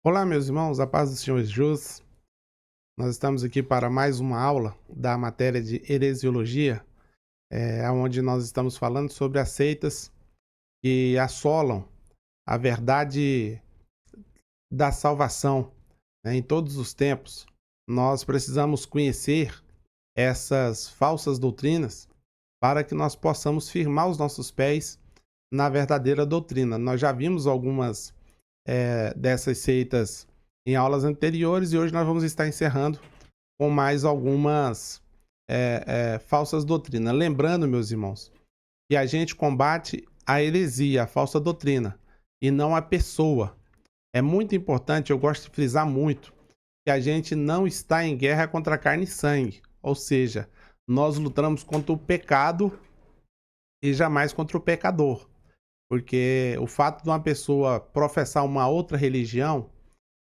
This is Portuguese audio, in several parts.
Olá, meus irmãos, a paz do Senhor Jesus. Nós estamos aqui para mais uma aula da matéria de heresiologia, onde nós estamos falando sobre as seitas que assolam a verdade da salvação, né, em todos os tempos. Nós precisamos conhecer essas falsas doutrinas para que nós possamos firmar os nossos pés na verdadeira doutrina. Nós já vimos algumas dessas seitas em aulas anteriores e hoje nós vamos estar encerrando com mais algumas falsas doutrinas. Lembrando, meus irmãos, que a gente combate a heresia, a falsa doutrina, e não a pessoa. É muito importante, eu gosto de frisar muito, que a gente não está em guerra contra carne e sangue. Ou seja, nós lutamos contra o pecado e jamais contra o pecador. Porque o fato de uma pessoa professar uma outra religião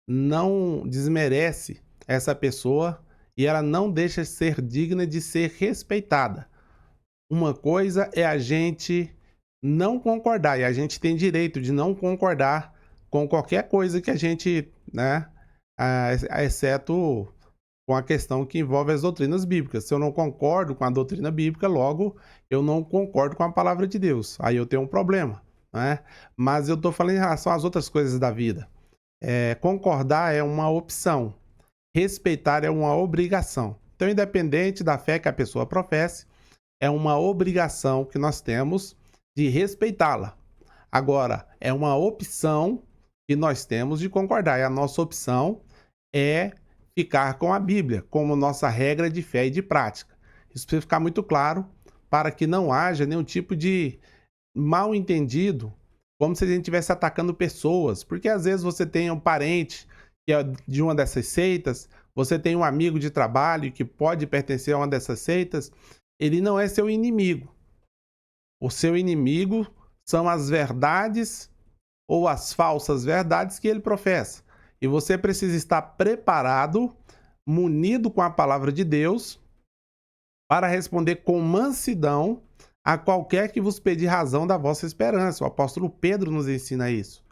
não desmerece essa pessoa e ela não deixa de ser digna de ser respeitada. Uma coisa é a gente não concordar, e a gente tem direito de não concordar com qualquer coisa que a gente, né, exceto com a questão que envolve as doutrinas bíblicas. Se eu não concordo com a doutrina bíblica, logo eu não concordo com a palavra de Deus. Aí eu tenho um problema, né? Mas eu estou falando em relação às outras coisas da vida. Concordar é uma opção, respeitar é uma obrigação. Então, independente da fé que a pessoa professe, é uma obrigação que nós temos de respeitá-la. Agora, é uma opção que nós temos de concordar. E a nossa opção é ficar com a Bíblia como nossa regra de fé e de prática. Isso precisa ficar muito claro para que não haja nenhum tipo de mal entendido, como se a gente estivesse atacando pessoas, porque às vezes você tem um parente que é de uma dessas seitas, você tem um amigo de trabalho que pode pertencer a uma dessas seitas, ele não é seu inimigo. O seu inimigo são as verdades ou as falsas verdades que ele professa. E você precisa estar preparado, munido com a palavra de Deus, para responder com mansidão a qualquer que vos pedir razão da vossa esperança. O apóstolo Pedro nos ensina isso.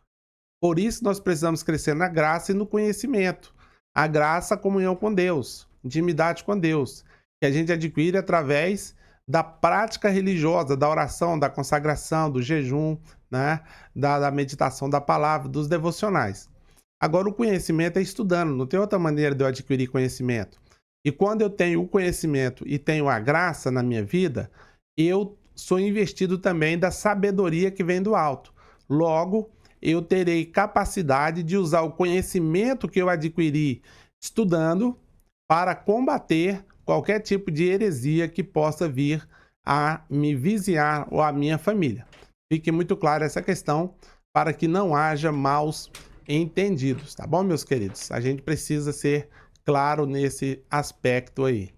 Por isso nós precisamos crescer na graça e no conhecimento. A graça, a comunhão com Deus, intimidade com Deus, que a gente adquire através da prática religiosa, da oração, da consagração, do jejum, né? da meditação da palavra, dos devocionais. Agora, o conhecimento é estudando, não tem outra maneira de eu adquirir conhecimento. E quando eu tenho o conhecimento e tenho a graça na minha vida, eu sou investido também da sabedoria que vem do alto. Logo, eu terei capacidade de usar o conhecimento que eu adquiri estudando para combater qualquer tipo de heresia que possa vir a me viziar ou a minha família. Fique muito clara essa questão para que não haja maus entendidos, tá bom, meus queridos? A gente precisa ser claro nesse aspecto aí.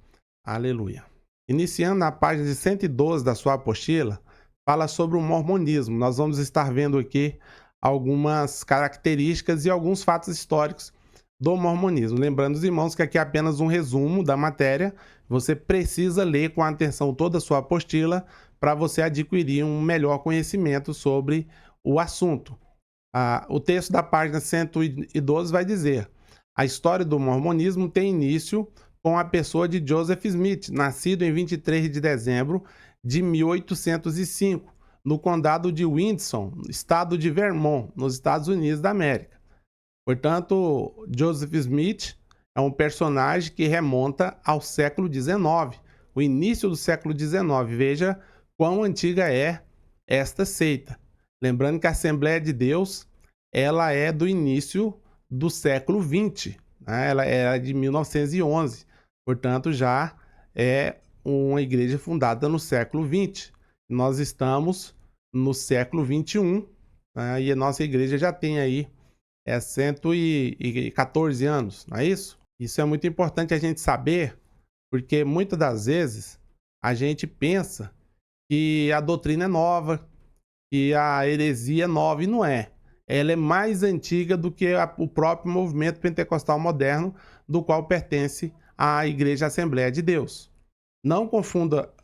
Aleluia. Iniciando na página de 112 da sua apostila, fala sobre o mormonismo. Nós vamos estar vendo aqui algumas características e alguns fatos históricos do mormonismo. Lembrando os irmãos que aqui é apenas um resumo da matéria. Você precisa ler com atenção toda a sua apostila para você adquirir um melhor conhecimento sobre o assunto. O texto da página 112 vai dizer: a história do mormonismo tem início com a pessoa de Joseph Smith, nascido em 23 de dezembro de 1805, no condado de Windsor, estado de Vermont, nos Estados Unidos da América. Portanto, Joseph Smith é um personagem que remonta ao século XIX, o início do século XIX. Veja quão antiga é esta seita. Lembrando que a Assembleia de Deus, ela é do início do século XX, né? Ela é de 1911, portanto já é uma igreja fundada no século XX. Nós estamos no século XXI, né? E a nossa igreja já tem aí 114 anos, não é isso? Isso é muito importante a gente saber, porque muitas das vezes a gente pensa que a doutrina é nova, que a heresia é nova, e não é. Ela é mais antiga do que o próprio movimento pentecostal moderno, do qual pertence a Igreja Assembleia de Deus. Não confunda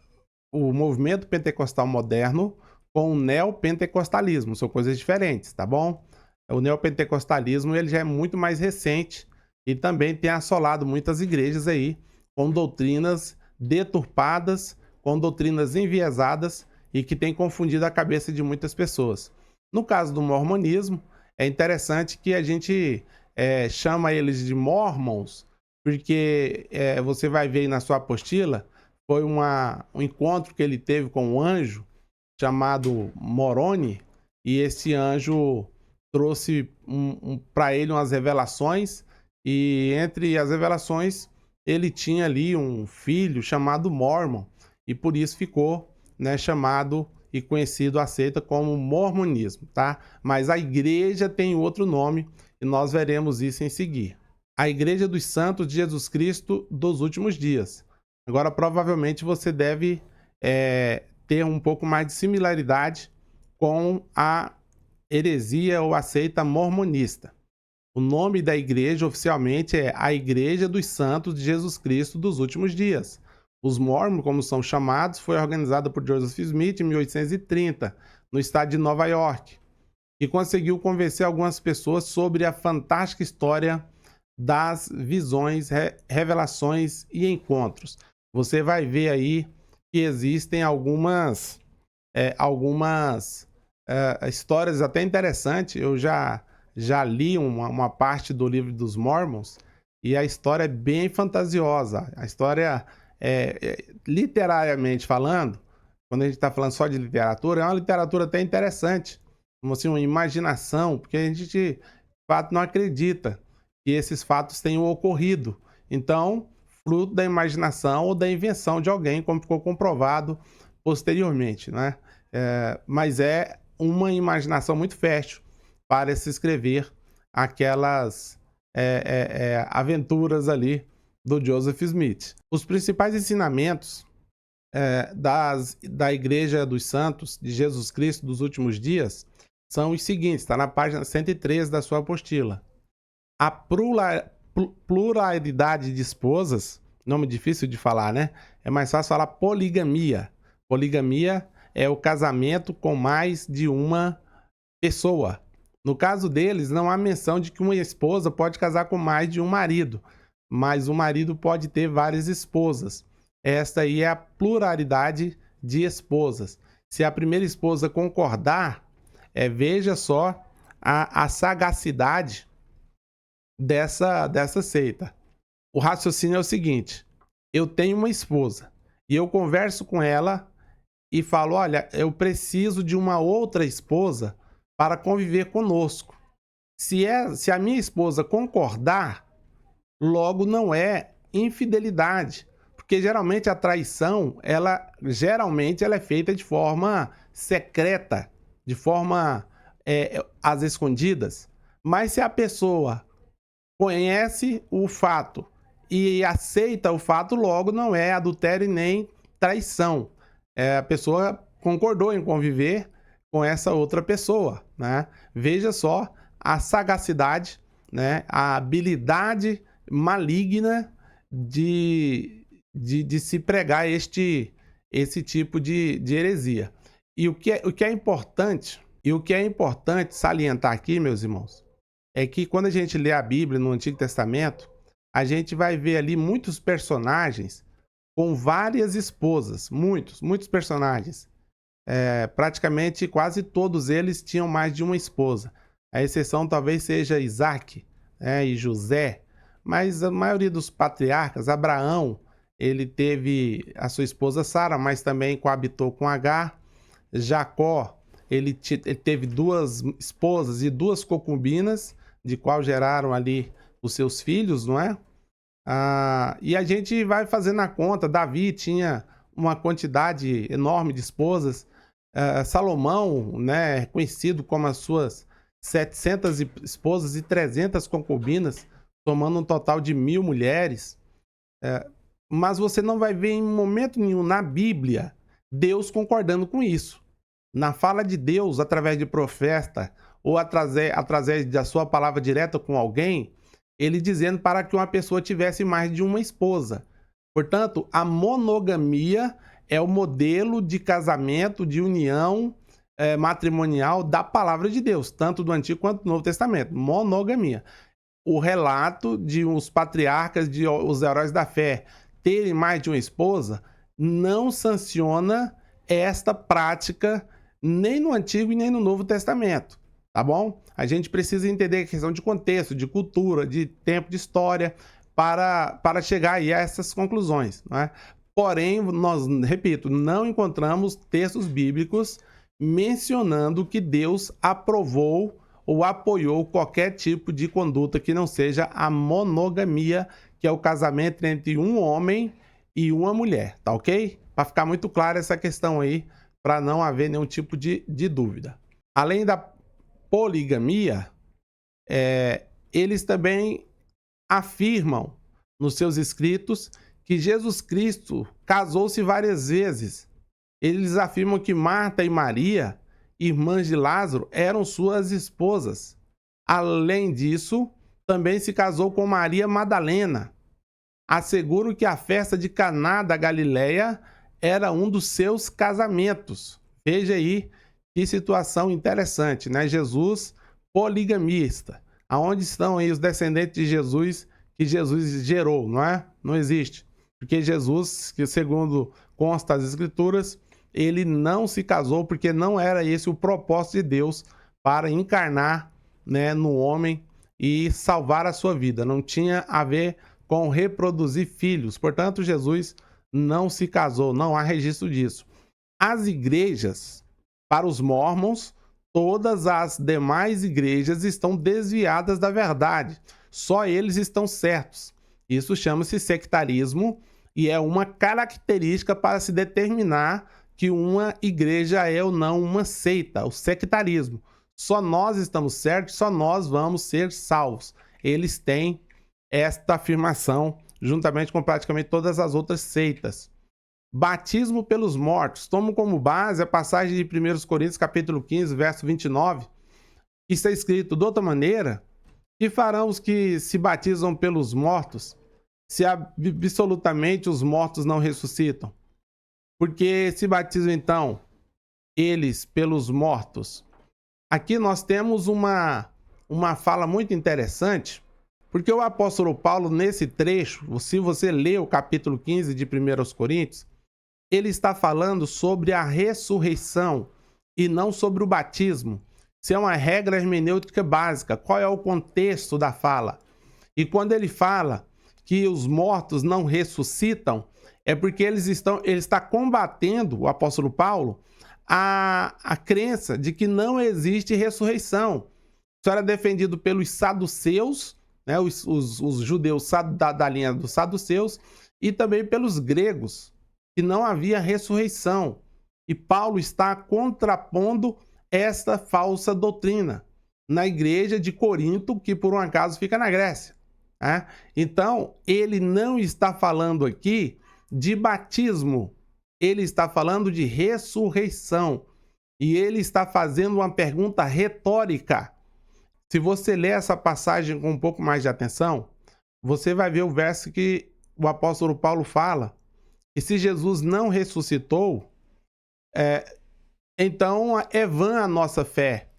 o movimento pentecostal moderno com o neopentecostalismo, são coisas diferentes, tá bom? o neopentecostalismo ele já é muito mais recente e também tem assolado muitas igrejas aí com doutrinas deturpadas, com doutrinas enviesadas e que tem confundido a cabeça de muitas pessoas. No caso do mormonismo, é interessante que a gente chama eles de mormons, porque você vai ver aí na sua apostila, foi um encontro que ele teve com um anjo chamado Moroni, e esse anjo trouxe para ele umas revelações, e entre as revelações ele tinha ali um filho chamado Mormon, e por isso ficou, né, chamado e conhecido a seita como mormonismo, tá? Mas a igreja tem outro nome e nós veremos isso em seguir. A Igreja dos Santos de Jesus Cristo dos Últimos Dias. Agora, provavelmente você deve ter um pouco mais de similaridade com a heresia ou a seita mormonista. O nome da igreja oficialmente é a Igreja dos Santos de Jesus Cristo dos Últimos Dias. Os Mormons, como são chamados, foi organizada por Joseph Smith em 1830, no estado de Nova York, e conseguiu convencer algumas pessoas sobre a fantástica história das visões, revelações e encontros. Você vai ver aí que existem algumas histórias até interessantes. Eu já li uma parte do livro dos Mormons e a história é bem fantasiosa. A história, literariamente falando, quando a gente está falando só de literatura, é uma literatura até interessante, como assim, uma imaginação, porque a gente, de fato, não acredita que esses fatos tenham ocorrido. Então, fruto da imaginação ou da invenção de alguém, como ficou comprovado posteriormente, né? Mas é uma imaginação muito fértil para se escrever aquelas aventuras ali do Joseph Smith. Os principais ensinamentos da Igreja dos Santos de Jesus Cristo dos Últimos Dias são os seguintes, está na página 103 da sua apostila. A pluralidade de esposas, nome difícil de falar, né? É mais fácil falar poligamia. Poligamia é o casamento com mais de uma pessoa. No caso deles, não há menção de que uma esposa pode casar com mais de um marido, mas o marido pode ter várias esposas. Esta aí é a pluralidade de esposas. Se a primeira esposa concordar, veja só a sagacidade dessa seita. O raciocínio é o seguinte: eu tenho uma esposa e eu converso com ela e falo, olha, eu preciso de uma outra esposa para conviver conosco. Se a minha esposa concordar, logo não é infidelidade, porque geralmente a traição, ela é feita de forma secreta, de forma às escondidas. Mas se a pessoa conhece o fato e aceita o fato, logo não é adultério nem traição. A pessoa concordou em conviver com essa outra pessoa, né? Veja só a sagacidade, né? A habilidade maligna de se pregar esse tipo de heresia. E o que é importante salientar aqui, meus irmãos, é que quando a gente lê a Bíblia no Antigo Testamento, a gente vai ver ali muitos personagens com várias esposas, muitos personagens. Praticamente quase todos eles tinham mais de uma esposa. A exceção talvez seja Isaac, e José, mas a maioria dos patriarcas, Abraão, ele teve a sua esposa Sara, mas também coabitou com Agar. Jacó, ele teve 2 esposas e 2 concubinas, de qual geraram ali os seus filhos, não é? E a gente vai fazendo a conta. Davi tinha uma quantidade enorme de esposas. Salomão, né, conhecido como as suas 700 esposas e 300 concubinas, tomando um total de 1000 mulheres. Mas você não vai ver em momento nenhum na Bíblia Deus concordando com isso. Na fala de Deus, através de profeta ou através da sua palavra direta com alguém, ele dizendo para que uma pessoa tivesse mais de uma esposa. Portanto, a monogamia é o modelo de casamento, de união matrimonial da palavra de Deus, tanto do Antigo quanto do Novo Testamento, monogamia. O relato de os patriarcas, de os heróis da fé, terem mais de uma esposa, não sanciona esta prática nem no Antigo e nem no Novo Testamento, tá bom? A gente precisa entender a questão de contexto, de cultura, de tempo, de história, para chegar aí a essas conclusões, não é? Porém, nós, repito, não encontramos textos bíblicos mencionando que Deus aprovou ou apoiou qualquer tipo de conduta que não seja a monogamia, que é o casamento entre um homem e uma mulher, tá ok? Para ficar muito clara essa questão aí, para não haver nenhum tipo de dúvida. Além da poligamia, eles também afirmam nos seus escritos que Jesus Cristo casou-se várias vezes. Eles afirmam que Marta e Maria, irmãs de Lázaro, eram suas esposas. Além disso, também se casou com Maria Madalena. Asseguram que a festa de Caná da Galileia era um dos seus casamentos. Veja aí que situação interessante, né? Jesus poligamista. Aonde estão aí os descendentes de Jesus que Jesus gerou, não é? Não existe. Porque Jesus, que segundo consta as Escrituras, ele não se casou porque não era esse o propósito de Deus para encarnar, né, no homem e salvar a sua vida. Não tinha a ver com reproduzir filhos. Portanto, Jesus não se casou, não há registro disso. As igrejas, para os mórmons, todas as demais igrejas estão desviadas da verdade. Só eles estão certos. Isso chama-se sectarismo e é uma característica para se determinar que uma igreja é ou não uma seita, o sectarismo. Só nós estamos certos, só nós vamos ser salvos. Eles têm esta afirmação, juntamente com praticamente todas as outras seitas. Batismo pelos mortos. Tomo como base a passagem de 1 Coríntios, capítulo 15, verso 29, que está escrito: de outra maneira, que farão os que se batizam pelos mortos, se absolutamente os mortos não ressuscitam? Porque se batizam então eles pelos mortos. Aqui nós temos uma fala muito interessante, porque o apóstolo Paulo, nesse trecho, se você ler o capítulo 15 de 1 Coríntios, ele está falando sobre a ressurreição e não sobre o batismo. Isso é uma regra hermenêutica básica. Qual é o contexto da fala? E quando ele fala que os mortos não ressuscitam, é porque ele está combatendo, o apóstolo Paulo, a crença de que não existe ressurreição. Isso era defendido pelos saduceus, né, os judeus da linha dos saduceus, e também pelos gregos, que não havia ressurreição. E Paulo está contrapondo esta falsa doutrina na igreja de Corinto, que por um acaso fica na Grécia. Né? Então, ele não está falando aqui de batismo, ele está falando de ressurreição. E ele está fazendo uma pergunta retórica. Se você ler essa passagem com um pouco mais de atenção, você vai ver o verso que o apóstolo Paulo fala que se Jesus não ressuscitou, então é vã a nossa fé.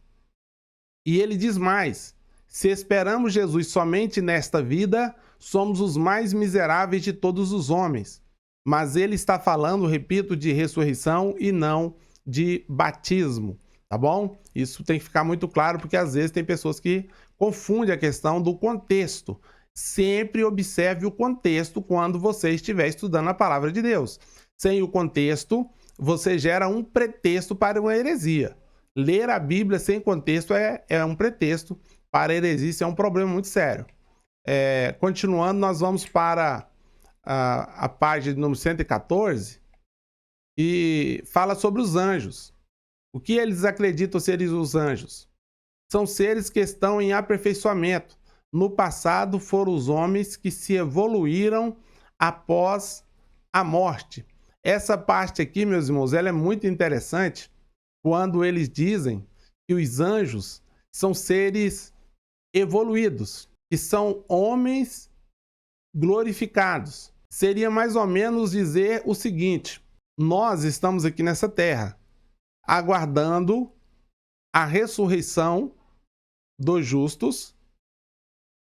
E ele diz mais: se esperamos Jesus somente nesta vida, somos os mais miseráveis de todos os homens. Mas ele está falando, repito, de ressurreição e não de batismo, tá bom? Isso tem que ficar muito claro, porque às vezes tem pessoas que confundem a questão do contexto. Sempre observe o contexto quando você estiver estudando a palavra de Deus. Sem o contexto, você gera um pretexto para uma heresia. Ler a Bíblia sem contexto é um pretexto para heresia, isso é um problema muito sério. Continuando, nós vamos para a página número 114 e fala sobre os anjos. O que eles acreditam ser os anjos? São seres que estão em aperfeiçoamento. No passado foram os homens que se evoluíram após a morte. Essa parte aqui, meus irmãos, ela é muito interessante quando eles dizem que os anjos são seres evoluídos, que são homens glorificados. Seria mais ou menos dizer o seguinte: nós estamos aqui nessa terra, aguardando a ressurreição dos justos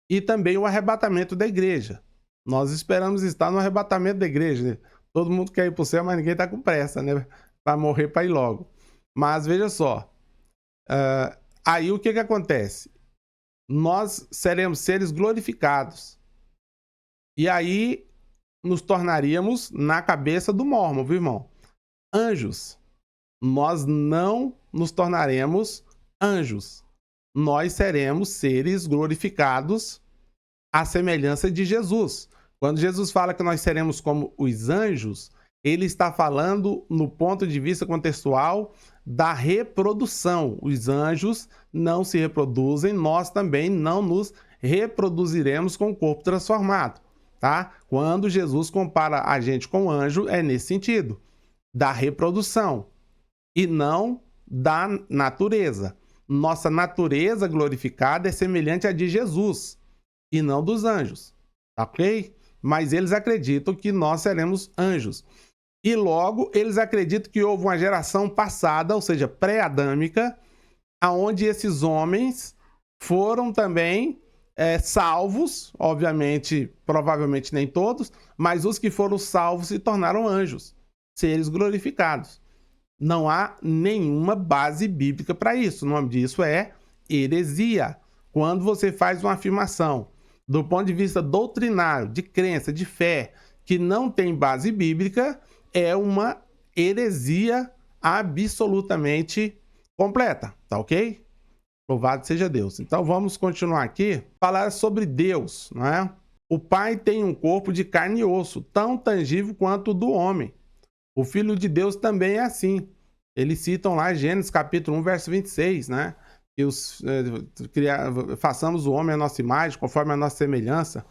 e também o arrebatamento da igreja. Nós esperamos estar no arrebatamento da igreja, né? Todo mundo quer ir para o céu, mas ninguém está com pressa, né? Para morrer, para ir logo. Mas veja só, aí o que acontece? Nós seremos seres glorificados. E aí nos tornaríamos na cabeça do mórmon, viu, irmão? Anjos. Nós não nos tornaremos anjos. Nós seremos seres glorificados à semelhança de Jesus. Quando Jesus fala que nós seremos como os anjos, ele está falando no ponto de vista contextual da reprodução. Os anjos não se reproduzem, nós também não nos reproduziremos com o corpo transformado, tá? Quando Jesus compara a gente com anjo, é nesse sentido, da reprodução e não da natureza. Nossa natureza glorificada é semelhante à de Jesus e não dos anjos, ok? Mas eles acreditam que nós seremos anjos. E logo eles acreditam que houve uma geração passada, ou seja, pré-adâmica, onde esses homens foram também salvos, obviamente, provavelmente nem todos, mas os que foram salvos se tornaram anjos, seres glorificados. Não há nenhuma base bíblica para isso. O nome disso é heresia. Quando você faz uma afirmação do ponto de vista doutrinário, de crença, de fé, que não tem base bíblica, é uma heresia absolutamente completa, tá ok? Louvado seja Deus. Então vamos continuar aqui, falar sobre Deus, não é? O Pai tem um corpo de carne e osso, tão tangível quanto o do homem. O Filho de Deus também é assim. Eles citam lá Gênesis capítulo 1, verso 26, né? Que façamos o homem à nossa imagem, conforme a nossa semelhança.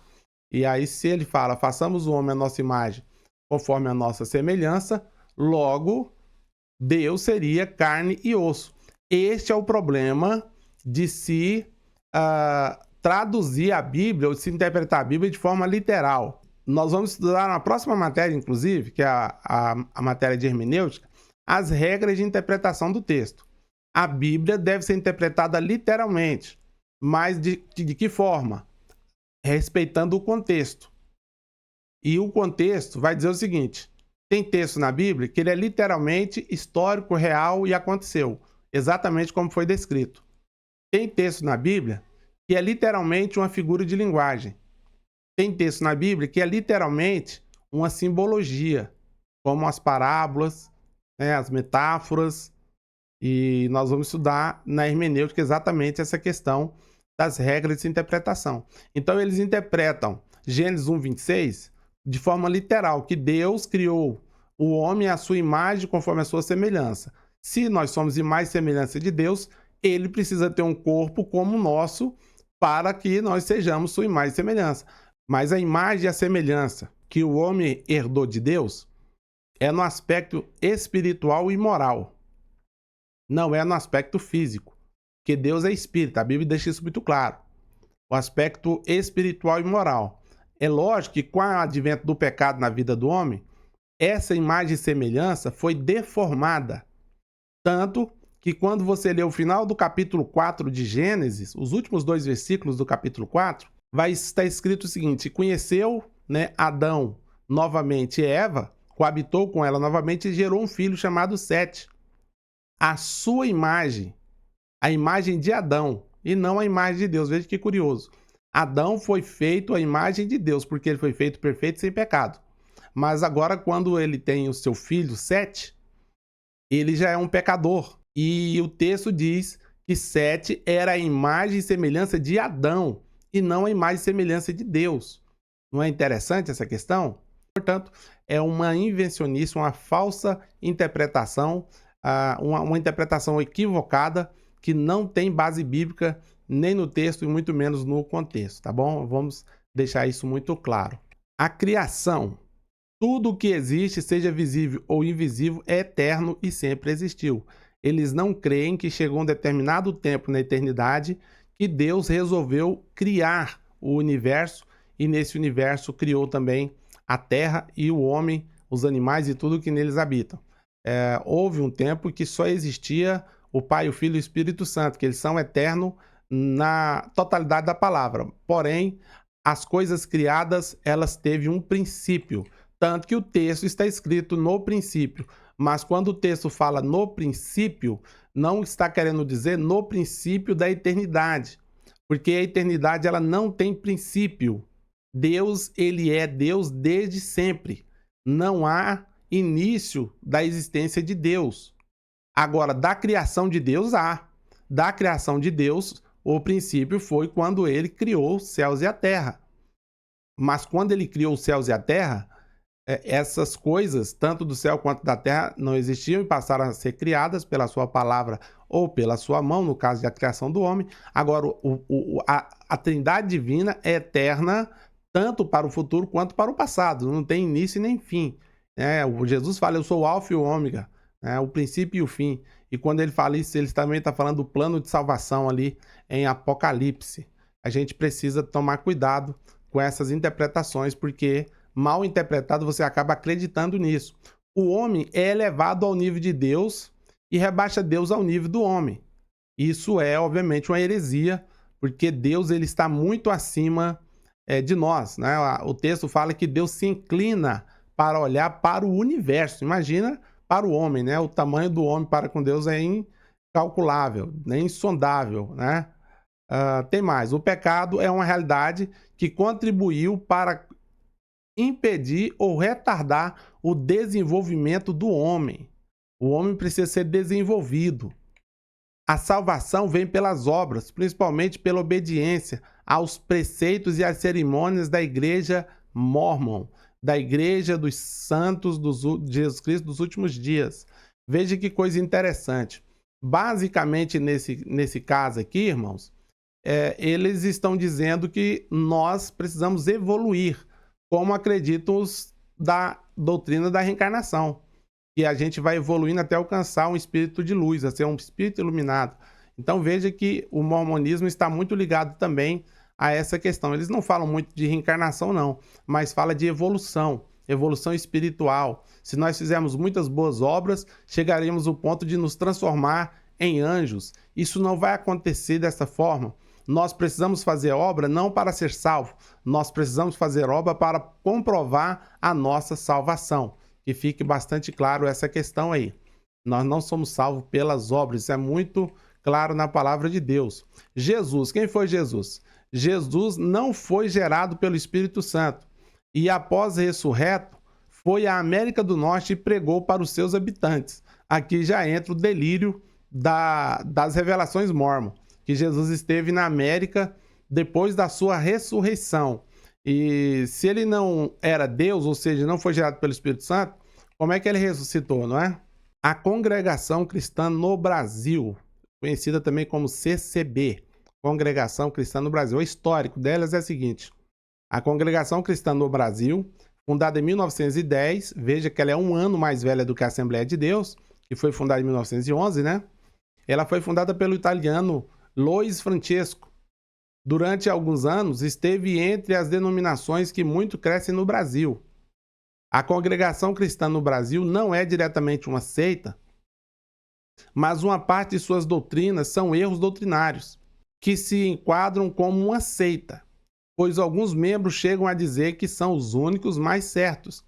E aí se ele fala, façamos o homem à nossa imagem, conforme a nossa semelhança, logo Deus seria carne e osso. Este é o problema de se traduzir a Bíblia, ou de se interpretar a Bíblia de forma literal. Nós vamos estudar na próxima matéria, inclusive, que é a matéria de hermenêutica, as regras de interpretação do texto. A Bíblia deve ser interpretada literalmente, mas de que forma? Respeitando o contexto. E o contexto vai dizer o seguinte: tem texto na Bíblia que ele é literalmente histórico, real e aconteceu, exatamente como foi descrito. Tem texto na Bíblia que é literalmente uma figura de linguagem. Tem texto na Bíblia que é literalmente uma simbologia, como as parábolas, né, as metáforas, e nós vamos estudar na hermenêutica exatamente essa questão das regras de interpretação. Então eles interpretam Gênesis 1:26 de forma literal, que Deus criou o homem à sua imagem conforme a sua semelhança. Se nós somos imagem e semelhança de Deus, ele precisa ter um corpo como o nosso para que nós sejamos sua imagem e semelhança. Mas a imagem e a semelhança que o homem herdou de Deus é no aspecto espiritual e moral. Não é no aspecto físico, porque Deus é espírito, a Bíblia deixa isso muito claro. O aspecto espiritual e moral. É lógico que com o advento do pecado na vida do homem, essa imagem e semelhança foi deformada. Tanto que quando você lê o final do capítulo 4 de Gênesis, os últimos 2 versículos do capítulo 4, vai estar escrito o seguinte: conheceu, né, Adão novamente Eva, coabitou com ela novamente e gerou um filho chamado Sete. A sua imagem, a imagem de Adão, e não a imagem de Deus. Veja que curioso. Adão foi feito à imagem de Deus, porque ele foi feito perfeito sem pecado. Mas agora, quando ele tem o seu filho, Sete, ele já é um pecador. E o texto diz que Sete era a imagem e semelhança de Adão, e não a imagem e semelhança de Deus. Não é interessante essa questão? Portanto, é uma invencionice, uma falsa interpretação, uma interpretação equivocada que não tem base bíblica nem no texto e muito menos no contexto, tá bom? Vamos deixar isso muito claro. A criação, tudo o que existe, seja visível ou invisível, é eterno e sempre existiu. Eles não creem que chegou um determinado tempo na eternidade que Deus resolveu criar o universo e nesse universo criou também a terra e o homem, os animais e tudo que neles habitam. houve um tempo que só existia o Pai, o Filho e o Espírito Santo, que eles são eternos na totalidade da palavra. Porém, as coisas criadas, elas teve um princípio, tanto que o texto está escrito no princípio. Mas quando o texto fala no princípio, não está querendo dizer no princípio da eternidade, porque a eternidade ela não tem princípio. Deus, ele é Deus desde sempre. Não há início da existência de Deus. Agora, da criação de Deus há. Da criação de Deus, o princípio foi quando ele criou os céus e a terra. Mas quando ele criou os céus e a terra, essas coisas, tanto do céu quanto da terra, não existiam e passaram a ser criadas pela sua palavra ou pela sua mão, no caso da criação do homem. Agora, a Trindade Divina é eterna, tanto para o futuro quanto para o passado, não tem início e nem fim. O Jesus fala, eu sou o alfa e o ômega, o princípio e o fim. E quando ele fala isso, ele também está falando do plano de salvação ali em Apocalipse. A gente precisa tomar cuidado com essas interpretações, porque mal interpretado você acaba acreditando nisso. O homem é elevado ao nível de Deus e rebaixa Deus ao nível do homem. Isso é, obviamente, uma heresia, porque Deus ele está muito acima de nós, né? O texto fala que Deus se inclina para olhar para o universo. Imagina para o homem, né? O tamanho do homem para com Deus é incalculável, é insondável, né? Tem mais. O pecado é uma realidade que contribuiu para impedir ou retardar o desenvolvimento do homem. O homem precisa ser desenvolvido. A salvação vem pelas obras, principalmente pela obediência aos preceitos e às cerimônias da igreja mórmon, da igreja dos santos de Jesus Cristo dos últimos dias. Veja que coisa interessante. Basicamente, nesse caso aqui, irmãos, eles estão dizendo que nós precisamos evoluir, como acreditam os da doutrina da reencarnação, que a gente vai evoluindo até alcançar um espírito de luz, a ser um espírito iluminado. Então veja que o mormonismo está muito ligado também a essa questão. Eles não falam muito de reencarnação não, mas fala de evolução, evolução espiritual. Se nós fizermos muitas boas obras, chegaremos ao ponto de nos transformar em anjos. Isso não vai acontecer dessa forma. Nós precisamos fazer obra não para ser salvo, nós precisamos fazer obra para comprovar a nossa salvação. Que fique bastante claro essa questão aí. Nós não somos salvos pelas obras, isso é muito claro na palavra de Deus. Jesus, quem foi Jesus? Jesus não foi gerado pelo Espírito Santo e após ressurreto, foi à América do Norte e pregou para os seus habitantes. Aqui já entra o delírio das revelações mórmon, que Jesus esteve na América depois da sua ressurreição. E se ele não era Deus, ou seja, não foi gerado pelo Espírito Santo, como é que ele ressuscitou, não é? A Congregação Cristã no Brasil, conhecida também como CCB, Congregação Cristã no Brasil. O histórico delas é o seguinte: a Congregação Cristã no Brasil, fundada em 1910, veja que ela é um ano mais velha do que a Assembleia de Deus, que foi fundada em 1911, né? Ela foi fundada pelo italiano Luiz Francesco. Durante alguns anos, esteve entre as denominações que muito crescem no Brasil. A Congregação Cristã no Brasil não é diretamente uma seita, mas uma parte de suas doutrinas são erros doutrinários, que se enquadram como uma seita, pois alguns membros chegam a dizer que são os únicos mais certos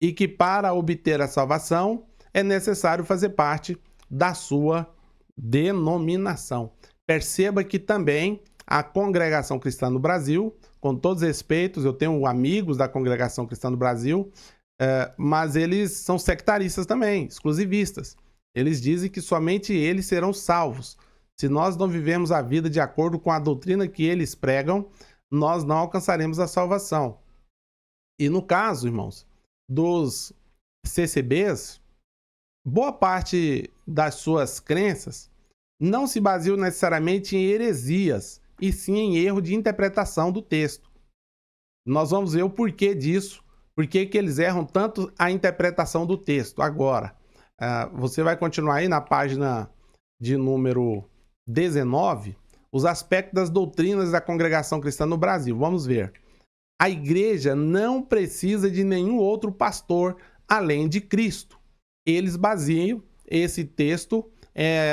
e que para obter a salvação é necessário fazer parte da sua denominação. Perceba que também a Congregação Cristã no Brasil, com todos os respeitos, eu tenho amigos da Congregação Cristã no Brasil, mas eles são sectaristas também, exclusivistas. Eles dizem que somente eles serão salvos. Se nós não vivemos a vida de acordo com a doutrina que eles pregam, nós não alcançaremos a salvação. E no caso, irmãos, dos CCBs, boa parte das suas crenças não se baseiam necessariamente em heresias, e sim em erro de interpretação do texto. Nós vamos ver o porquê disso, porquê que eles erram tanto a interpretação do texto. Agora, você vai continuar aí na página de número 19, os aspectos das doutrinas da Congregação Cristã no Brasil. Vamos ver. A igreja não precisa de nenhum outro pastor além de Cristo. eles baseiam esse texto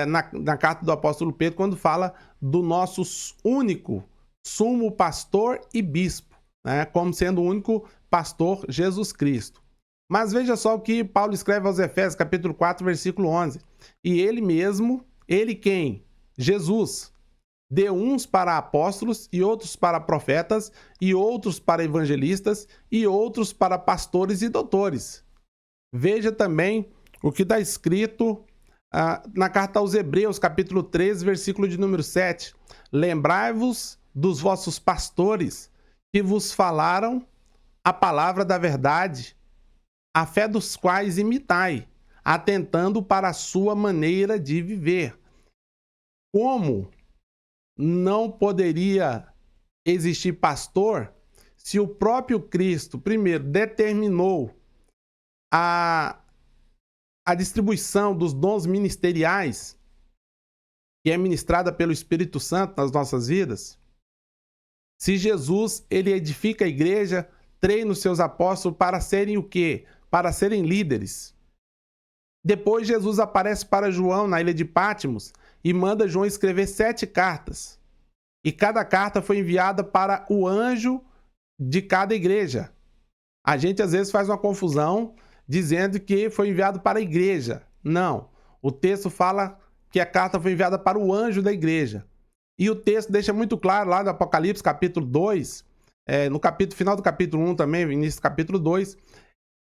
na carta do apóstolo Pedro, quando fala do nosso único sumo pastor e bispo, né, como sendo o único pastor Jesus Cristo. Mas veja só o que Paulo escreve aos Efésios, capítulo 4, versículo 11. E ele mesmo, ele quem? Jesus. Deu uns para apóstolos, e outros para profetas, e outros para evangelistas, e outros para pastores e doutores. Veja também o que está escrito na carta aos Hebreus, capítulo 13, versículo de número 7. Lembrai-vos dos vossos pastores, que vos falaram a palavra da verdade, a fé dos quais imitai, atentando para a sua maneira de viver. Como não poderia existir pastor se o próprio Cristo, primeiro, determinou a distribuição dos dons ministeriais, que é ministrada pelo Espírito Santo nas nossas vidas? Se Jesus, ele edifica a igreja, treina os seus apóstolos para serem o quê? Para serem líderes. Depois Jesus aparece para João na ilha de Patmos e manda João escrever 7 cartas. E cada carta foi enviada para o anjo de cada igreja. A gente às vezes faz uma confusão dizendo que foi enviado para a igreja. Não. O texto fala que a carta foi enviada para o anjo da igreja. E o texto deixa muito claro lá no Apocalipse, capítulo 2, no final do capítulo 1 também, início do capítulo 2,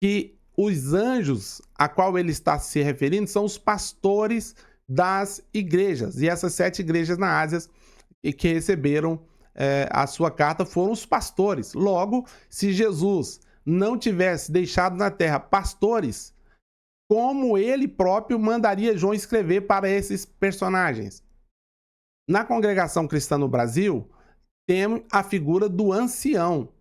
que os anjos a qual ele está se referindo são os pastores das igrejas. E essas 7 igrejas na Ásia que receberam a sua carta foram os pastores. Logo, se Jesus não tivesse deixado na terra pastores, como ele próprio mandaria João escrever para esses personagens? Na congregação cristã no Brasil, temos a figura do ancião.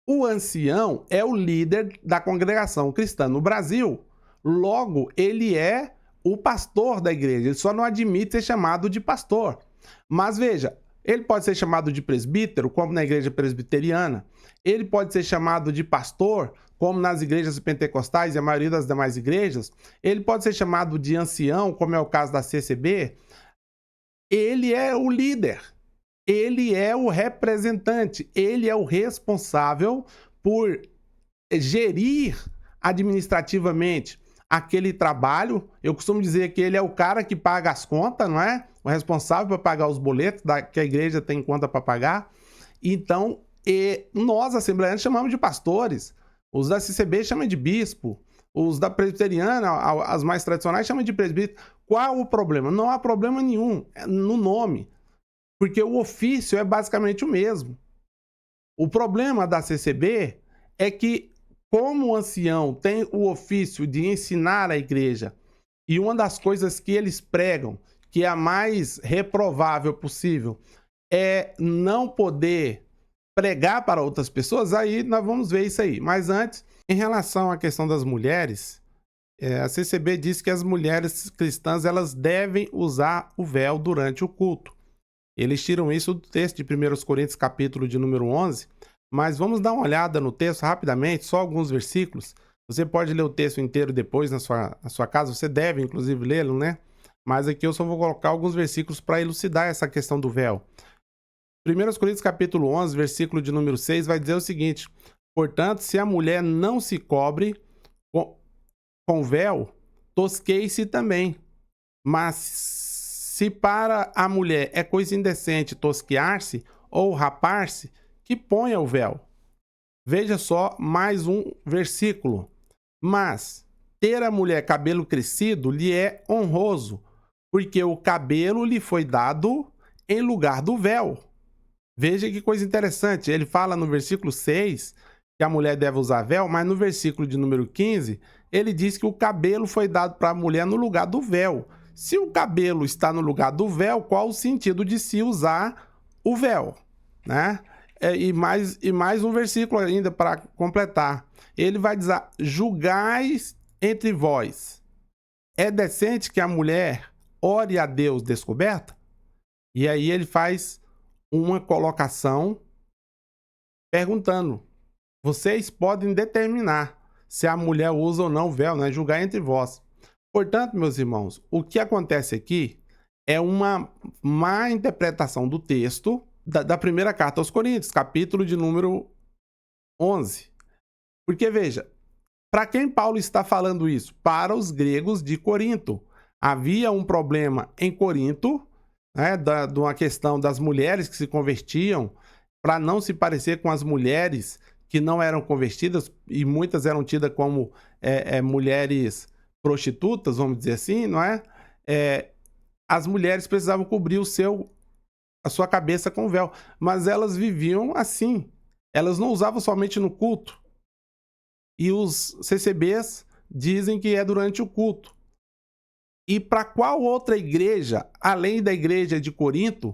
O ancião é o líder da congregação cristã no Brasil. Logo, ele é o pastor da igreja. Ele só não admite ser chamado de pastor. Mas veja, ele pode ser chamado de presbítero, como na igreja presbiteriana. Ele pode ser chamado de pastor, como nas igrejas pentecostais e a maioria das demais igrejas. Ele pode ser chamado de ancião, como é o caso da CCB. Ele é o líder. Ele é o representante, ele é o responsável por gerir administrativamente aquele trabalho. Eu costumo dizer que ele é o cara que paga as contas, não é? O responsável para pagar os boletos que a igreja tem conta para pagar. Então, nós, assembleianos, chamamos de pastores. Os da CCB chamam de bispo. Os da presbiteriana, as mais tradicionais, chamam de presbítero. Qual o problema? Não há problema nenhum no nome, porque o ofício é basicamente o mesmo. O problema da CCB é que, como o ancião tem o ofício de ensinar a igreja, e uma das coisas que eles pregam, que é a mais reprovável possível, é não poder pregar para outras pessoas, aí nós vamos ver isso aí. Mas antes, em relação à questão das mulheres, a CCB diz que as mulheres cristãs elas devem usar o véu durante o culto. Eles tiram isso do texto de 1 Coríntios, capítulo de número 11, mas vamos dar uma olhada no texto rapidamente, só alguns versículos. Você pode ler o texto inteiro depois na sua casa, você deve inclusive lê-lo, né? Mas aqui eu só vou colocar alguns versículos para elucidar essa questão do véu. 1 Coríntios, capítulo 11, versículo de número 6, vai dizer o seguinte: portanto, se a mulher não se cobre com véu, tosqueie-se também. Mas se para a mulher é coisa indecente tosquear-se ou rapar-se, que ponha o véu. Veja só mais um versículo. Mas ter a mulher cabelo crescido lhe é honroso, porque o cabelo lhe foi dado em lugar do véu. Veja que coisa interessante. Ele fala no versículo 6 que a mulher deve usar véu, mas no versículo de número 15, ele diz que o cabelo foi dado para a mulher no lugar do véu. Se o cabelo está no lugar do véu, qual o sentido de se usar o véu, né? E mais um versículo ainda para completar. Ele vai dizer: julgais entre vós. É decente que a mulher ore a Deus descoberta? E aí ele faz uma colocação perguntando: vocês podem determinar se a mulher usa ou não véu, né? Julgar entre vós. Portanto, meus irmãos, o que acontece aqui é uma má interpretação do texto da primeira carta aos Coríntios, capítulo de número 11. Porque, veja, para quem Paulo está falando isso? Para os gregos de Corinto. Havia um problema em Corinto, né, de uma questão das mulheres que se convertiam, para não se parecer com as mulheres que não eram convertidas, e muitas eram tidas como mulheres prostitutas, vamos dizer assim, não é? As mulheres precisavam cobrir a sua cabeça com véu, mas elas viviam assim. Elas não usavam somente no culto. E os CCBs dizem que é durante o culto. E para qual outra igreja, além da igreja de Corinto,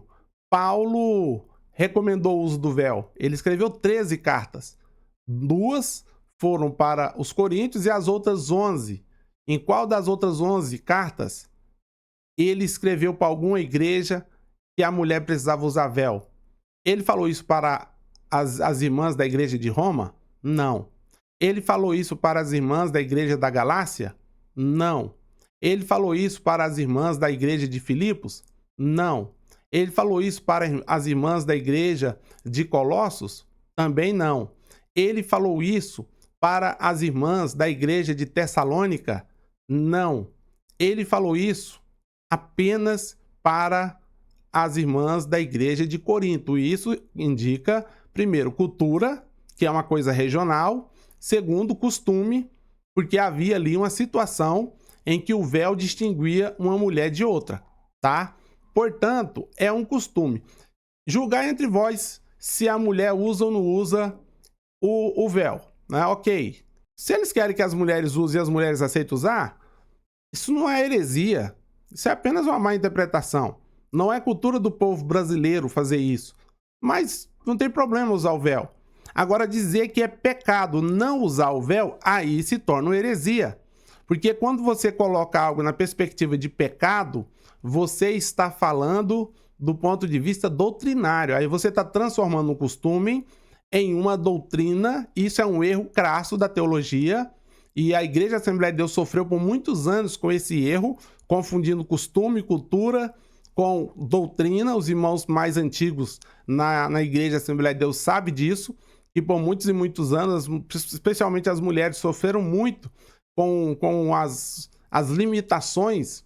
Paulo recomendou o uso do véu? Ele escreveu 13 cartas. 2 foram para os coríntios e as outras 11. Em qual das outras 11 cartas ele escreveu para alguma igreja que a mulher precisava usar véu? Ele falou isso para as irmãs da igreja de Roma? Não. Ele falou isso para as irmãs da igreja da Galácia? Não. Ele falou isso para as irmãs da igreja de Filipos? Não. Ele falou isso para as irmãs da igreja de Colossos? Também não. Ele falou isso para as irmãs da igreja de Tessalônica? Não. Ele falou isso apenas para as irmãs da igreja de Corinto. E isso indica, primeiro, cultura, que é uma coisa regional. Segundo, costume, porque havia ali uma situação em que o véu distinguia uma mulher de outra, tá? Portanto, é um costume. Julgai entre vós se a mulher usa ou não usa o véu, né? Ok. Se eles querem que as mulheres usem e as mulheres aceitem usar, isso não é heresia. Isso é apenas uma má interpretação. Não é cultura do povo brasileiro fazer isso. Mas não tem problema usar o véu. Agora, dizer que é pecado não usar o véu, aí se torna uma heresia. Porque quando você coloca algo na perspectiva de pecado, você está falando do ponto de vista doutrinário. Aí você está transformando um costume em uma doutrina. Isso é um erro crasso da teologia. E a Igreja Assembleia de Deus sofreu por muitos anos com esse erro, confundindo costume, cultura com doutrina. Os irmãos mais antigos na Igreja Assembleia de Deus sabem disso. E por muitos e muitos anos, especialmente as mulheres, sofreram muito com as limitações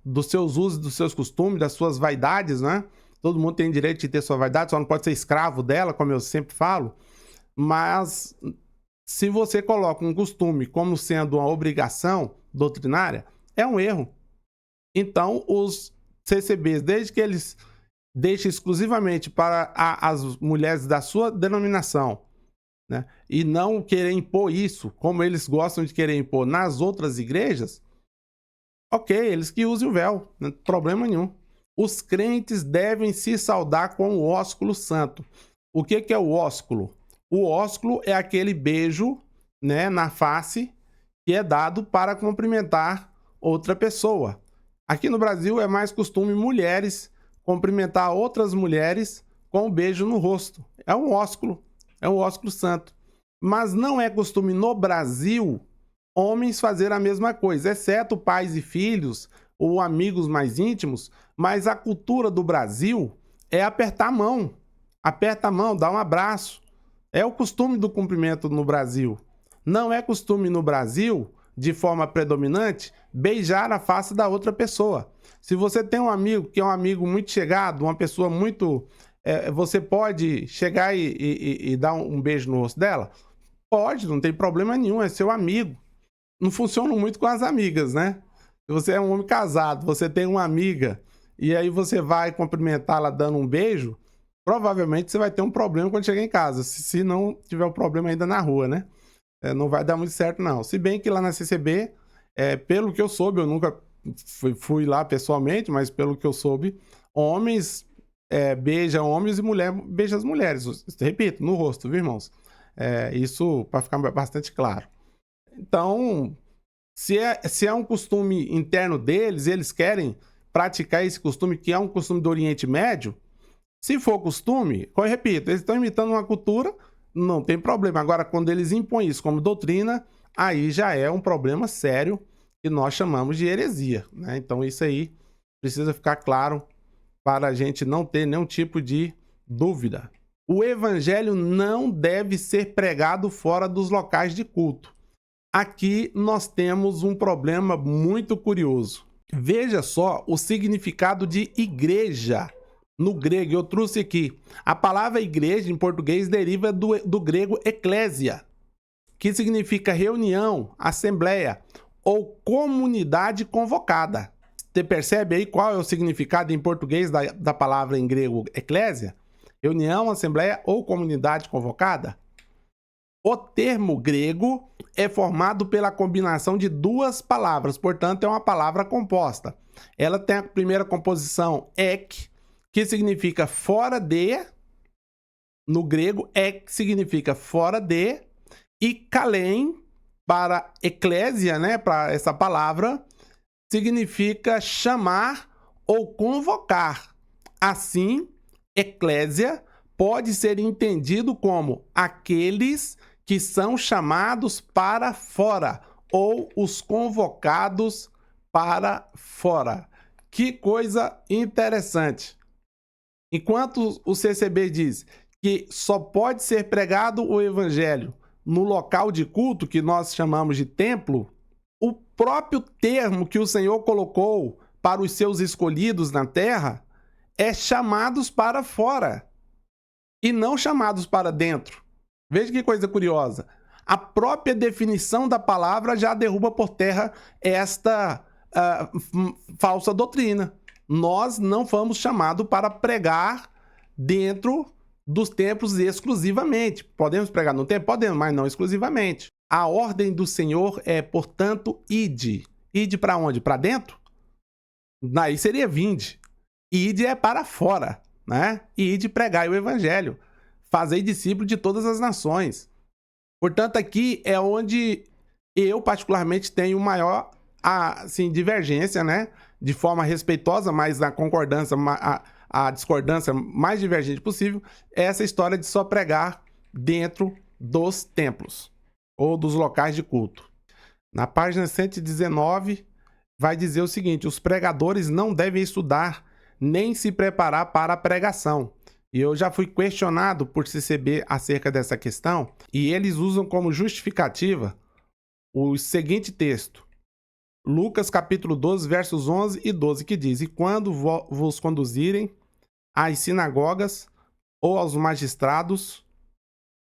dos seus usos, dos seus costumes, das suas vaidades, né? Todo mundo tem direito de ter sua vaidade, só não pode ser escravo dela, como eu sempre falo. Mas se você coloca um costume como sendo uma obrigação doutrinária, é um erro. Então, os CCBs, desde que eles deixem exclusivamente para as mulheres da sua denominação, né, e não querer impor isso, como eles gostam de querer impor nas outras igrejas, ok, eles que usem o véu, não tem problema nenhum. Os crentes devem se saudar com o ósculo santo. O que é o ósculo? O ósculo é aquele beijo, né, na face que é dado para cumprimentar outra pessoa. Aqui no Brasil é mais costume mulheres cumprimentar outras mulheres com um beijo no rosto. É um ósculo santo. Mas não é costume no Brasil homens fazer a mesma coisa, exceto pais e filhos ou amigos mais íntimos, mas a cultura do Brasil é apertar a mão. Aperta a mão, dá um abraço. É o costume do cumprimento no Brasil. Não é costume no Brasil, de forma predominante, beijar a face da outra pessoa. Se você tem um amigo que é um amigo muito chegado, uma pessoa muito... você pode chegar e dar um beijo no rosto dela? Pode, não tem problema nenhum, é seu amigo. Não funciona muito com as amigas, né? Se você é um homem casado, você tem uma amiga, e aí você vai cumprimentá-la dando um beijo, provavelmente você vai ter um problema quando chegar em casa, se não tiver um problema ainda na rua, né? Não vai dar muito certo, não. Se bem que lá na CCB, pelo que eu soube, eu nunca fui lá pessoalmente, mas pelo que eu soube, homens beijam homens e mulher beijam as mulheres. Repito, no rosto, viu, irmãos? Isso para ficar bastante claro. Então, se é um costume interno deles, eles querem praticar esse costume, que é um costume do Oriente Médio, se for costume, eu repito, eles estão imitando uma cultura, não tem problema. Agora, quando eles impõem isso como doutrina, aí já é um problema sério que nós chamamos de heresia, né? Então isso aí precisa ficar claro para a gente não ter nenhum tipo de dúvida. O evangelho não deve ser pregado fora dos locais de culto. Aqui nós temos um problema muito curioso. Veja só o significado de igreja no grego. Eu trouxe aqui. A palavra igreja em português deriva do grego eclésia, que significa reunião, assembleia ou comunidade convocada. Você percebe aí qual é o significado em português da palavra em grego eclésia? Reunião, assembleia ou comunidade convocada? O termo grego é formado pela combinação de duas palavras, portanto é uma palavra composta. Ela tem a primeira composição ek, que significa fora de, no grego ek significa fora de, e kalein, para eclésia, né, para essa palavra, significa chamar ou convocar. Assim, eclésia pode ser entendido como aqueles que são chamados para fora ou os convocados para fora. Que coisa interessante. Enquanto o CCB diz que só pode ser pregado o evangelho no local de culto, que nós chamamos de templo, o próprio termo que o Senhor colocou para os seus escolhidos na terra é chamados para fora e não chamados para dentro. Veja que coisa curiosa. A própria definição da palavra já derruba por terra esta falsa doutrina. Nós não fomos chamados para pregar dentro dos templos exclusivamente. Podemos pregar no templo? Podemos, mas não exclusivamente. A ordem do Senhor é, portanto, ide. Ide para onde? Para dentro? Daí seria vinde. Ide é para fora, né? Ide pregai o evangelho. Fazei discípulo de todas as nações. Portanto, aqui é onde eu particularmente tenho maior assim, divergência, né? De forma respeitosa, mas na concordância, a discordância mais divergente possível, é essa história de só pregar dentro dos templos ou dos locais de culto. Na página 119, vai dizer o seguinte: os pregadores não devem estudar nem se preparar para a pregação. E eu já fui questionado por CCB acerca dessa questão, e eles usam como justificativa o seguinte texto: Lucas capítulo 12, versos 11 e 12, que diz: e quando vos conduzirem às sinagogas ou aos magistrados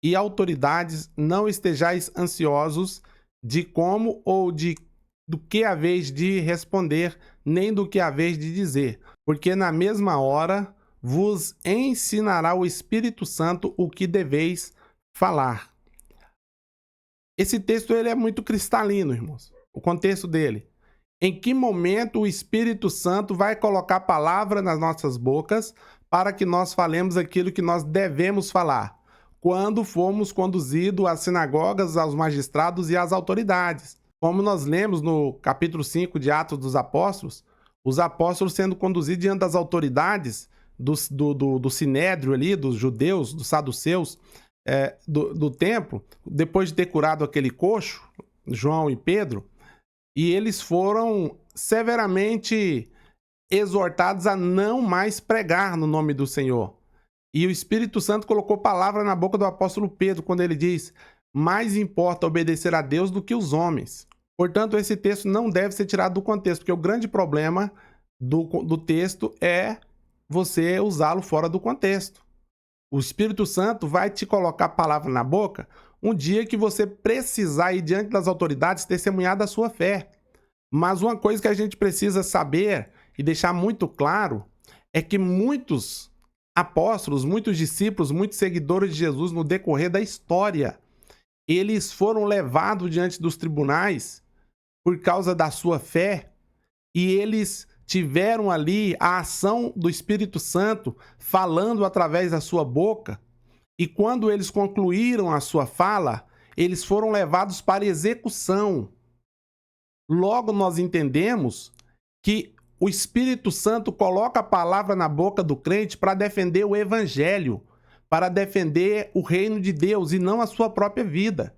e autoridades, não estejais ansiosos de como ou do que haveis de responder, nem do que haveis de dizer, porque na mesma hora vos ensinará o Espírito Santo o que deveis falar. Esse texto ele é muito cristalino, irmãos. O contexto dele. Em que momento o Espírito Santo vai colocar palavra nas nossas bocas para que nós falemos aquilo que nós devemos falar? Quando fomos conduzidos às sinagogas, aos magistrados e às autoridades. Como nós lemos no capítulo 5 de Atos dos Apóstolos, os apóstolos sendo conduzidos diante das autoridades do sinédrio ali, dos judeus, dos saduceus, do templo, depois de ter curado aquele coxo, João e Pedro, e eles foram severamente exortados a não mais pregar no nome do Senhor. E o Espírito Santo colocou palavra na boca do apóstolo Pedro, quando ele diz: mais importa obedecer a Deus do que os homens. Portanto, esse texto não deve ser tirado do contexto, porque o grande problema do texto é você usá-lo fora do contexto. O Espírito Santo vai te colocar a palavra na boca um dia que você precisar ir diante das autoridades testemunhar da sua fé. Mas uma coisa que a gente precisa saber e deixar muito claro é que muitos apóstolos, muitos discípulos, muitos seguidores de Jesus no decorrer da história, eles foram levados diante dos tribunais por causa da sua fé e eles tiveram ali a ação do Espírito Santo falando através da sua boca, e quando eles concluíram a sua fala, eles foram levados para execução. Logo nós entendemos que o Espírito Santo coloca a palavra na boca do crente para defender o evangelho, para defender o reino de Deus e não a sua própria vida.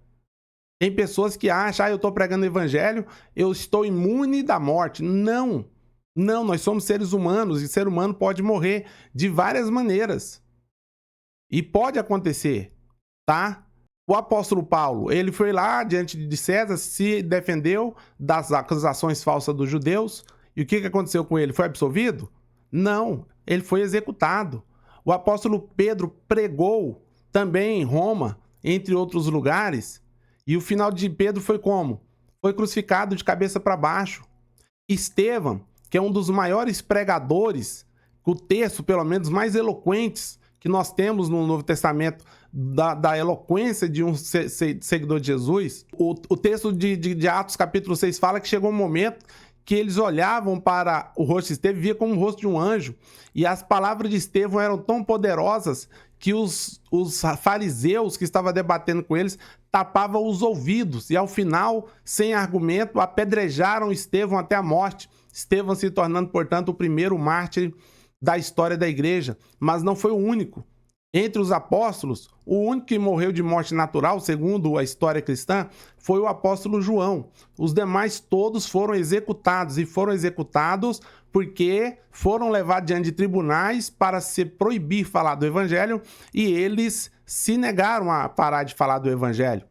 Tem pessoas que acham, eu estou pregando o evangelho, eu estou imune da morte. Não, não, nós somos seres humanos e ser humano pode morrer de várias maneiras. E pode acontecer, tá? O apóstolo Paulo, ele foi lá diante de César, se defendeu das acusações falsas dos judeus. E o que aconteceu com ele? Foi absolvido? Não, ele foi executado. O apóstolo Pedro pregou também em Roma, entre outros lugares. E o final de Pedro foi como? Foi crucificado de cabeça para baixo. Estevão, que é um dos maiores pregadores, o texto, pelo menos, mais eloquentes que nós temos no Novo Testamento, da eloquência de um seguidor de Jesus. O texto de Atos capítulo 6 fala que chegou um momento que eles olhavam para o rosto de Estevão e via como o rosto de um anjo. E as palavras de Estevão eram tão poderosas que os fariseus que estavam debatendo com eles tapavam os ouvidos. E ao final, sem argumento, apedrejaram Estevão até a morte. Estevão se tornando, portanto, o primeiro mártir da história da igreja. Mas não foi o único. Entre os apóstolos, o único que morreu de morte natural, segundo a história cristã, foi o apóstolo João. Os demais todos foram executados, e foram executados porque foram levados diante de tribunais para se proibir falar do evangelho, e eles se negaram a parar de falar do evangelho.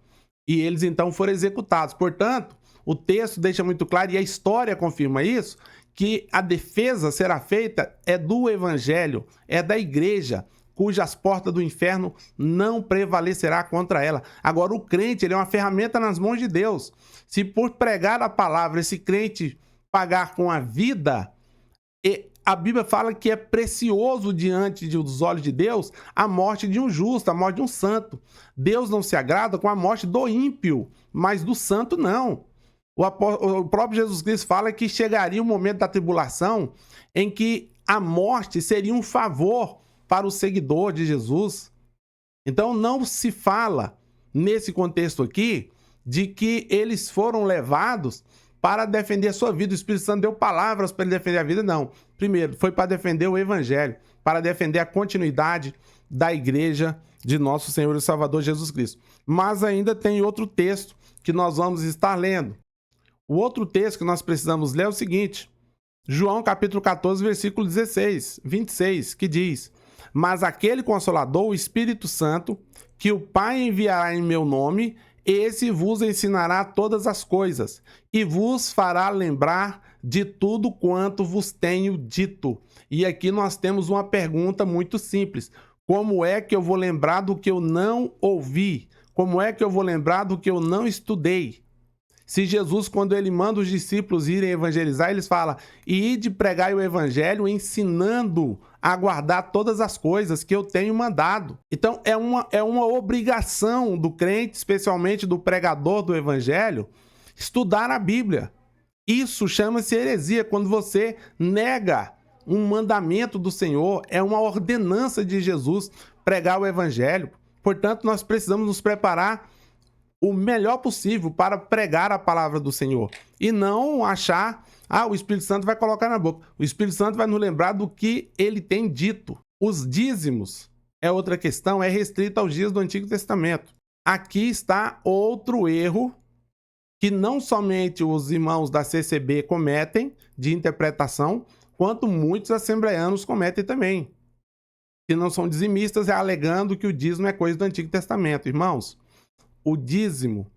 E eles então foram executados. Portanto, o texto deixa muito claro, e a história confirma isso, que a defesa será feita é do evangelho, é da igreja, cujas portas do inferno não prevalecerá contra ela. Agora, o crente, ele é uma ferramenta nas mãos de Deus. Se por pregar a palavra esse crente pagar com a vida, a Bíblia fala que é precioso diante dos olhos de Deus a morte de um justo, a morte de um santo. Deus não se agrada com a morte do ímpio, mas do santo não. O próprio Jesus Cristo fala que chegaria o momento da tribulação em que a morte seria um favor para o seguidor de Jesus. Então não se fala, nesse contexto aqui, de que eles foram levados para defender a sua vida. O Espírito Santo deu palavras para ele defender a vida, não. Primeiro, foi para defender o evangelho, para defender a continuidade da igreja de nosso Senhor e Salvador Jesus Cristo. Mas ainda tem outro texto que nós vamos estar lendo. O outro texto que nós precisamos ler é o seguinte, João capítulo 14, versículo 26, que diz: mas aquele Consolador, o Espírito Santo, que o Pai enviará em meu nome, esse vos ensinará todas as coisas, e vos fará lembrar de tudo quanto vos tenho dito. E aqui nós temos uma pergunta muito simples. Como é que eu vou lembrar do que eu não ouvi? Como é que eu vou lembrar do que eu não estudei? Se Jesus, quando ele manda os discípulos irem evangelizar, eles falam, e ide pregar o evangelho ensinando a guardar todas as coisas que eu tenho mandado. Então é uma obrigação do crente, especialmente do pregador do evangelho, estudar a Bíblia. Isso chama-se heresia, quando você nega um mandamento do Senhor, é uma ordenança de Jesus pregar o evangelho. Portanto, nós precisamos nos preparar o melhor possível para pregar a palavra do Senhor. E não achar, o Espírito Santo vai colocar na boca. O Espírito Santo vai nos lembrar do que ele tem dito. Os dízimos é outra questão, é restrito aos dias do Antigo Testamento. Aqui está outro erro que não somente os irmãos da CCB cometem de interpretação, quanto muitos assembleanos cometem também. Que não são dizimistas, alegando que o dízimo é coisa do Antigo Testamento. Irmãos, o dízimo,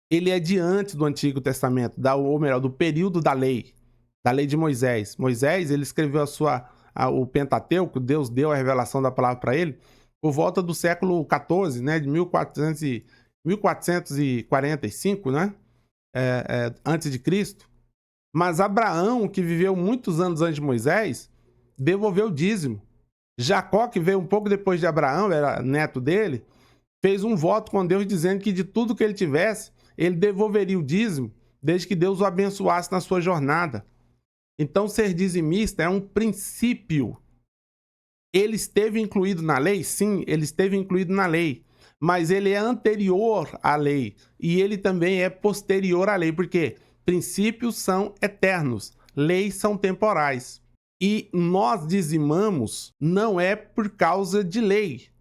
ele é de antes do Antigo Testamento, ou melhor, do período da lei de Moisés. Moisés, ele escreveu o Pentateuco, Deus deu a revelação da palavra para ele, por volta do século XIV, né, de 1445, né, antes de Cristo. Mas Abraão, que viveu muitos anos antes de Moisés, devolveu o dízimo. Jacó, que veio um pouco depois de Abraão, era neto dele, fez um voto com Deus dizendo que de tudo que ele tivesse, ele devolveria o dízimo, desde que Deus o abençoasse na sua jornada. Então, ser dizimista é um princípio. Ele esteve incluído na lei? Sim, ele esteve incluído na lei. Mas ele é anterior à lei. E ele também é posterior à lei. Porque princípios são eternos, leis são temporais. E nós dizimamos não é por causa de lei.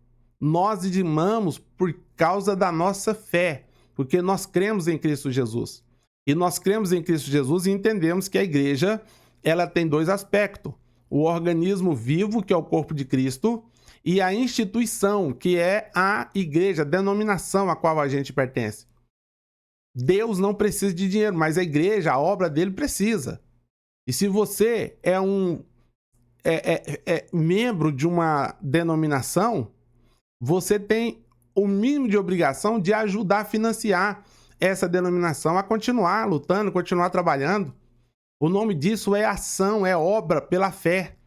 Nós dizimamos por causa da nossa fé. porque nós cremos em Cristo Jesus. E nós cremos em Cristo Jesus e entendemos que a igreja, ela tem dois aspectos: o organismo vivo, que é o corpo de Cristo, e a instituição, que é a igreja, a denominação a qual a gente pertence. Deus não precisa de dinheiro, mas a igreja, a obra dele precisa. E se você é membro de uma denominação, você tem o mínimo de obrigação de ajudar a financiar essa denominação a continuar lutando, continuar trabalhando. O nome disso é ação, é obra pela fé.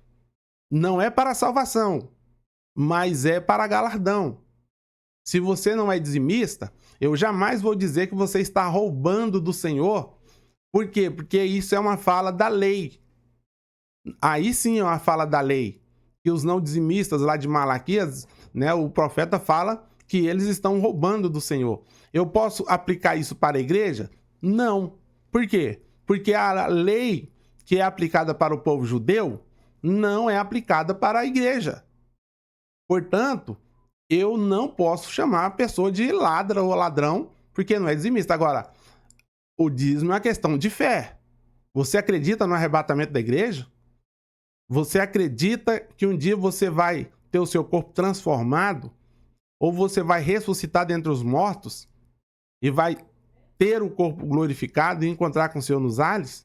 Não é para salvação, mas é para galardão. Se você não é dizimista, eu jamais vou dizer que você está roubando do Senhor. Por quê? Porque isso é uma fala da lei. Aí sim é uma fala da lei. Que os não dizimistas lá de Malaquias, né, o profeta fala que eles estão roubando do Senhor. Eu posso aplicar isso para a igreja? Não. Por quê? Porque a lei que é aplicada para o povo judeu não é aplicada para a igreja. Portanto, eu não posso chamar a pessoa de ladra ou ladrão, porque não é dizimista. Agora, o dízimo é uma questão de fé. Você acredita no arrebatamento da igreja? Você acredita que um dia você vai ter o seu corpo transformado? Ou você vai ressuscitar dentre os mortos e vai ter o corpo glorificado e encontrar com o Senhor nos ares?